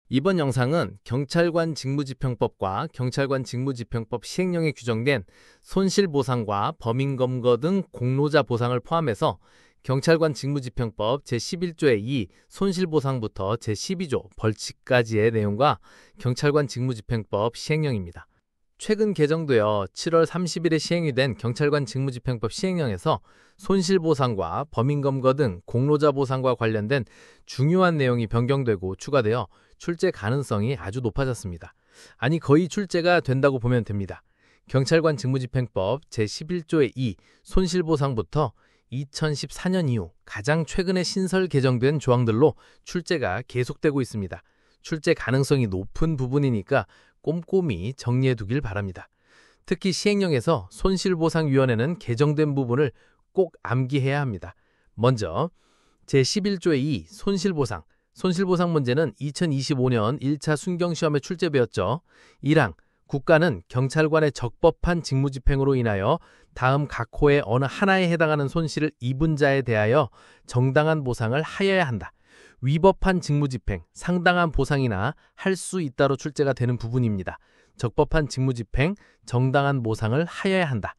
이번 영상은 경찰관 직무집행법과 경찰관 직무집행법 시행령에 규정된 손실보상과 범인검거 등 공로자 보상을 포함해서 경찰관 직무집행법 제11조의 2 손실보상부터 제12조 벌칙까지의 내용과 경찰관 직무집행법 시행령입니다. 최근 개정되어 7월 30일에 시행이 된 경찰관 직무집행법 시행령에서 손실보상과 범인검거 등 공로자 보상과 관련된 중요한 내용이 변경되고 추가되어 출제 가능성이 아주 높아졌습니다. 아니 거의 출제가 된다고 보면 됩니다. 경찰관 직무집행법 제11조의 2 손실보상부터 2014년 이후 가장 최근에 신설 개정된 조항들로 출제가 계속되고 있습니다. 출제 가능성이 높은 부분이니까 꼼꼼히 정리해 두길 바랍니다. 특히 시행령에서 손실보상위원회는 개정된 부분을 꼭 암기해야 합니다. 먼저 제11조의 2 손실보상. 손실보상 문제는 2025년 1차 순경시험에 출제되었죠. 1항 국가는 경찰관의 적법한 직무집행으로 인하여 다음 각 호의 어느 하나에 해당하는 손실을 입은 자에 대하여 정당한 보상을 하여야 한다. 위법한 직무집행, 상당한 보상이나 할 수 있다로 출제가 되는 부분입니다. 적법한 직무집행, 정당한 보상을 하여야 한다.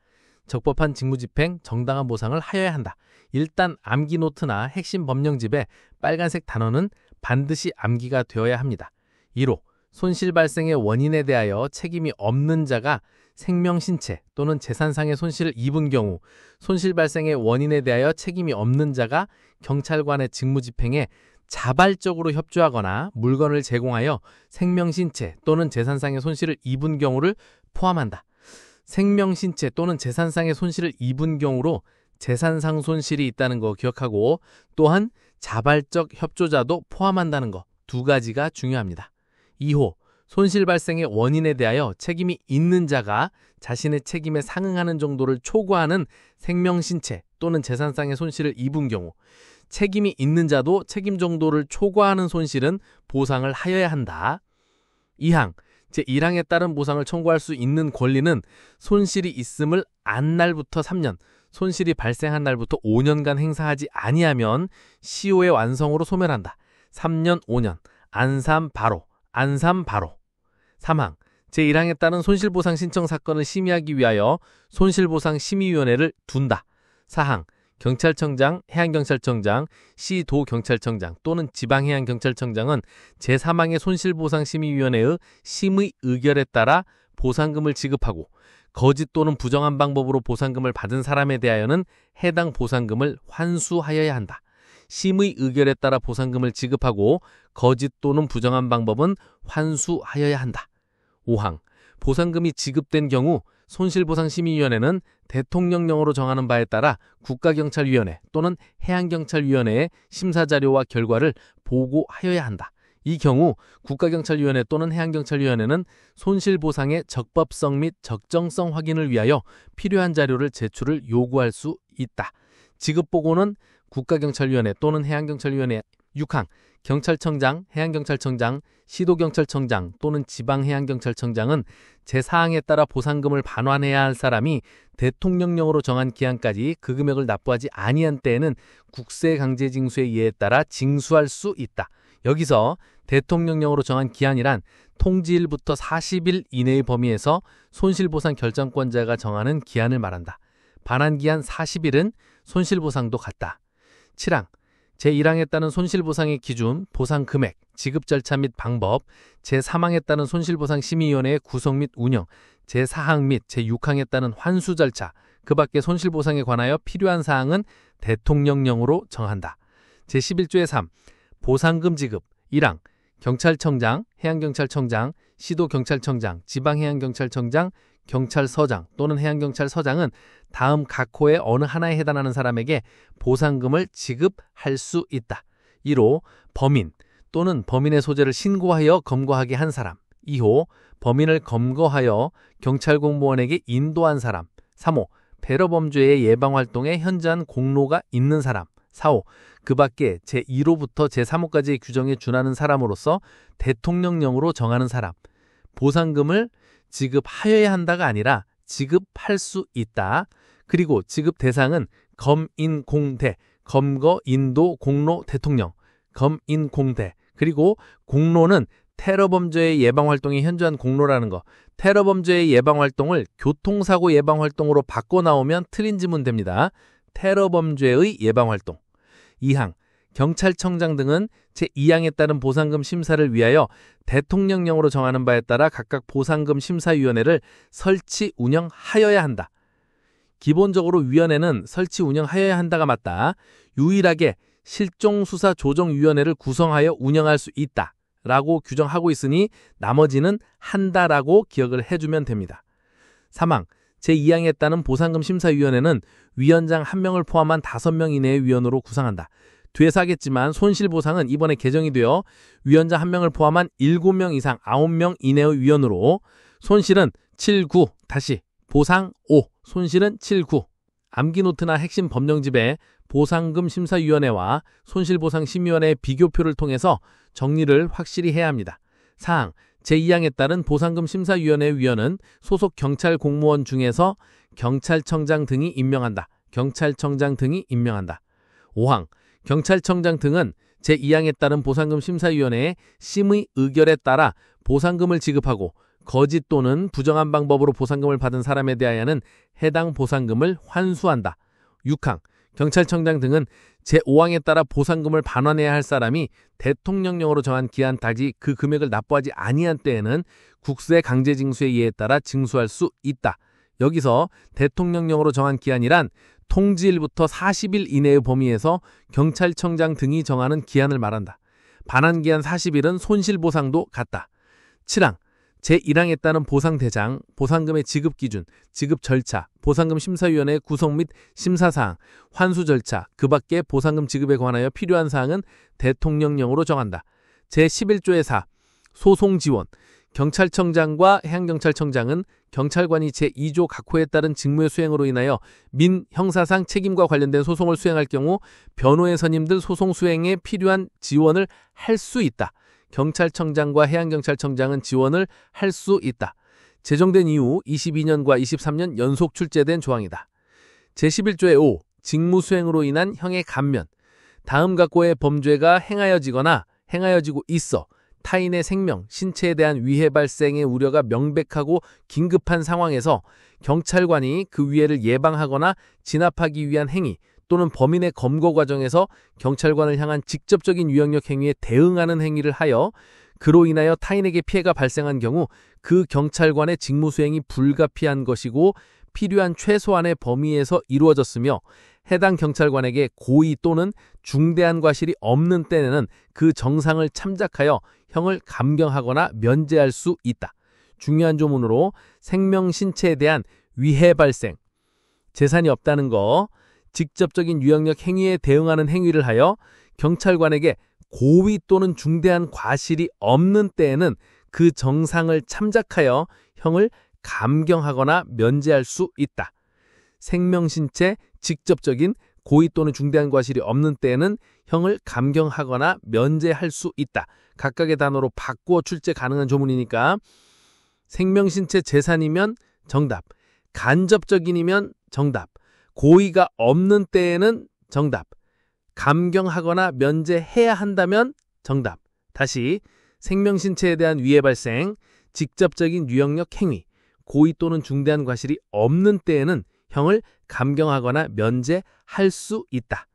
적법한 직무집행, 정당한 보상을 하여야 한다. 일단 암기 노트나 핵심 법령집에 빨간색 단어는 반드시 암기가 되어야 합니다. 1호, 손실 발생의 원인에 대하여 책임이 없는 자가 생명, 신체 또는 재산상의 손실을 입은 경우 손실 발생의 원인에 대하여 책임이 없는 자가 경찰관의 직무집행에 자발적으로 협조하거나 물건을 제공하여 생명, 신체 또는 재산상의 손실을 입은 경우를 포함한다. 생명, 신체 또는 재산상의 손실을 입은 경우로 재산상 손실이 있다는 거 기억하고 또한 자발적 협조자도 포함한다는 거 두 가지가 중요합니다. 2호, 손실 발생의 원인에 대하여 책임이 있는 자가 자신의 책임에 상응하는 정도를 초과하는 생명, 신체 또는 재산상의 손실을 입은 경우 책임이 있는 자도 책임 정도를 초과하는 손실은 보상을 하여야 한다. 2항, 제1항에 따른 보상을 청구할 수 있는 권리는 손실이 있음을 안 날부터 3년, 손실이 발생한 날부터 5년간 행사하지 아니하면 시효의 완성으로 소멸한다. 3년, 5년, 안삼 바로. 3항, 제1항에 따른 손실보상 신청 사건을 심의하기 위하여 손실보상심의위원회를 둔다. 4항, 경찰청장, 해양경찰청장, 시도경찰청장 또는 지방해양경찰청장은 제3항의 손실보상심의위원회의 심의 의결에 따라 보상금을 지급하고 거짓 또는 부정한 방법으로 보상금을 받은 사람에 대하여는 해당 보상금을 환수하여야 한다. 심의 의결에 따라 보상금을 지급하고 거짓 또는 부정한 방법은 환수하여야 한다. 5항, 보상금이 지급된 경우 손실보상심의위원회는 대통령령으로 정하는 바에 따라 국가경찰위원회 또는 해양경찰위원회에 심사자료와 결과를 보고하여야 한다. 이 경우 국가경찰위원회 또는 해양경찰위원회는 손실보상의 적법성 및 적정성 확인을 위하여 필요한 자료를 제출을 요구할 수 있다. 지급보고는 국가경찰위원회 또는 해양경찰위원회. 6항, 경찰청장, 해양경찰청장, 시도경찰청장 또는 지방해양경찰청장은 제4항에 따라 보상금을 반환해야 할 사람이 대통령령으로 정한 기한까지 그 금액을 납부하지 아니한 때에는 국세강제징수의 예에 따라 징수할 수 있다. 여기서 대통령령으로 정한 기한이란 통지일부터 40일 이내의 범위에서 손실보상 결정권자가 정하는 기한을 말한다. 반환기한 40일은 손실보상도 같다. 7항, 제1항에 따른 손실보상의 기준, 보상 금액, 지급 절차 및 방법, 제3항에 따른 손실보상심의위원회의 구성 및 운영, 제4항 및 제6항에 따른 환수 절차, 그 밖에 손실보상에 관하여 필요한 사항은 대통령령으로 정한다. 제11조의 3, 보상금 지급. 1항, 경찰청장, 해양경찰청장, 시도경찰청장, 지방해양경찰청장, 경찰서장 또는 해양경찰서장은 다음 각 호의 어느 하나에 해당하는 사람에게 보상금을 지급할 수 있다. 1호, 범인 또는 범인의 소재를 신고하여 검거하게 한 사람. 2호, 범인을 검거하여 경찰공무원에게 인도한 사람. 3호, 테러범죄의 예방활동에 현저한 공로가 있는 사람. 4호, 그 밖에 제1호부터 제3호까지의 규정에 준하는 사람으로서 대통령령으로 정하는 사람. 보상금을 지급하여야 한다가 아니라 지급할 수 있다. 그리고 지급 대상은 검인공대, 검거, 인도, 공로, 대통령, 검인공대. 그리고 공로는 테러 범죄의 예방 활동이 현저한 공로라는 거. 테러 범죄의 예방 활동을 교통사고 예방 활동으로 바꿔 나오면 틀린 지문 됩니다. 테러 범죄의 예방 활동. 2항. 경찰청장 등은 제2항에 따른 보상금 심사를 위하여 대통령령으로 정하는 바에 따라 각각 보상금 심사위원회를 설치 운영하여야 한다. 기본적으로 위원회는 설치 운영하여야 한다가 맞다. 유일하게 실종수사조정위원회를 구성하여 운영할 수 있다 라고 규정하고 있으니 나머지는 한다라고 기억을 해주면 됩니다. 3항. 제2항에 따른 보상금 심사위원회는 위원장 1명을 포함한 5명 이내의 위원으로 구성한다. 뒤에서 하겠지만 손실보상은 이번에 개정이 되어 위원장 1명을 포함한 7명 이상 9명 이내의 위원으로 손실은 7구 다시 보상 5 손실은 7구 암기노트나 핵심 법령집에 보상금 심사위원회와 손실보상심의원회의 비교표를 통해서 정리를 확실히 해야 합니다. 4항 제2항에 따른 보상금 심사위원회 위원은 소속 경찰 공무원 중에서 경찰청장 등이 임명한다. 경찰청장 등이 임명한다. 5항 경찰청장 등은 제2항에 따른 보상금 심사위원회의 심의 의결에 따라 보상금을 지급하고 거짓 또는 부정한 방법으로 보상금을 받은 사람에 대하여는 해당 보상금을 환수한다. 6항 경찰청장 등은 제5항에 따라 보상금을 반환해야 할 사람이 대통령령으로 정한 기한 따지 그 금액을 납부하지 아니한 때에는 국세 강제징수의 예에 따라 징수할 수 있다. 여기서 대통령령으로 정한 기한이란 통지일부터 40일 이내의 범위에서 경찰청장 등이 정하는 기한을 말한다. 반환기한 40일은 손실보상도 같다. 7항 제1항에 따른 보상대장, 보상금의 지급기준, 지급 절차, 보상금 심사위원회 구성 및 심사사항, 환수 절차, 그 밖에 보상금 지급에 관하여 필요한 사항은 대통령령으로 정한다. 제11조의 4. 소송지원 경찰청장과 해양경찰청장은 경찰관이 제2조 각호에 따른 직무의 수행으로 인하여 민, 형사상 책임과 관련된 소송을 수행할 경우 변호의 선임들 소송 수행에 필요한 지원을 할 수 있다. 경찰청장과 해양경찰청장은 지원을 할 수 있다. 제정된 이후 22년과 23년 연속 출제된 조항이다. 제11조의 5. 직무 수행으로 인한 형의 감면. 다음 각고의 범죄가 행하여지거나 행하여지고 있어 타인의 생명, 신체에 대한 위해 발생의 우려가 명백하고 긴급한 상황에서 경찰관이 그 위해를 예방하거나 진압하기 위한 행위 또는 범인의 검거 과정에서 경찰관을 향한 직접적인 유형력 행위에 대응하는 행위를 하여 그로 인하여 타인에게 피해가 발생한 경우 그 경찰관의 직무 수행이 불가피한 것이고 필요한 최소한의 범위에서 이루어졌으며 해당 경찰관에게 고의 또는 중대한 과실이 없는 때에는 그 정상을 참작하여 형을 감경하거나 면제할 수 있다. 중요한 조문으로 생명, 신체에 대한 위해 발생, 재산이 없다는 거, 직접적인 유형력 행위에 대응하는 행위를 하여 경찰관에게 고의 또는 중대한 과실이 없는 때에는 그 정상을 참작하여 형을 감경하거나 면제할 수 있다. 생명, 신체, 직접적인 고의 또는 중대한 과실이 없는 때에는 형을 감경하거나 면제할 수 있다. 각각의 단어로 바꾸어 출제 가능한 조문이니까 생명, 신체, 재산이면 정답, 간접적인이면 정답, 고의가 없는 때에는 정답, 감경하거나 면제해야 한다면 정답. 다시 생명, 신체에 대한 위해 발생, 직접적인 유형력 행위, 고의 또는 중대한 과실이 없는 때에는 형을 감경하거나 면제할 수 있다.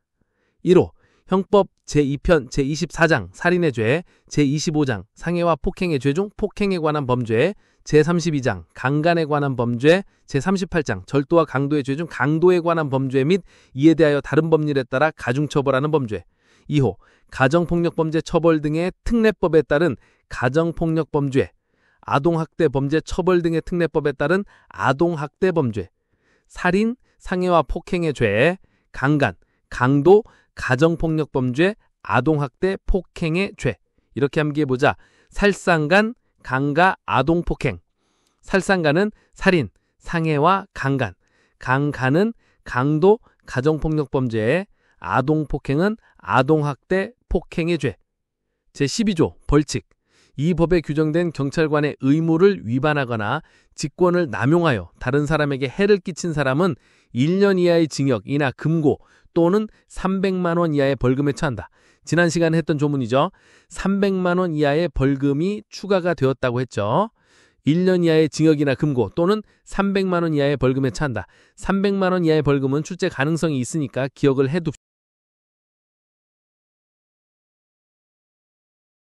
1호 형법 제2편 제24장 살인의 죄, 제25장 상해와 폭행의 죄 중 폭행에 관한 범죄, 제32장 강간에 관한 범죄, 제38장 절도와 강도의 죄 중 강도에 관한 범죄 및 이에 대하여 다른 법률에 따라 가중처벌하는 범죄. 2호 가정폭력범죄 처벌 등의 특례법에 따른 가정폭력범죄, 아동학대 범죄 처벌 등의 특례법에 따른 아동학대 범죄, 살인, 상해와 폭행의 죄, 강간, 강도, 가정폭력범죄, 아동학대, 폭행의 죄. 이렇게 암기해보자. 살상간, 강가, 아동폭행. 살상간은 살인, 상해와 강간. 강간은 강도, 가정폭력범죄. 아동폭행은 아동학대, 폭행의 죄. 제12조 벌칙. 이 법에 규정된 경찰관의 의무를 위반하거나 직권을 남용하여 다른 사람에게 해를 끼친 사람은 1년 이하의 징역이나 금고 또는 300만 원 이하의 벌금에 처한다. 지난 시간에 했던 조문이죠. 300만 원 이하의 벌금이 추가가 되었다고 했죠. 1년 이하의 징역이나 금고 또는 300만 원 이하의 벌금에 처한다. 300만 원 이하의 벌금은 출제 가능성이 있으니까 기억을 해둡시다.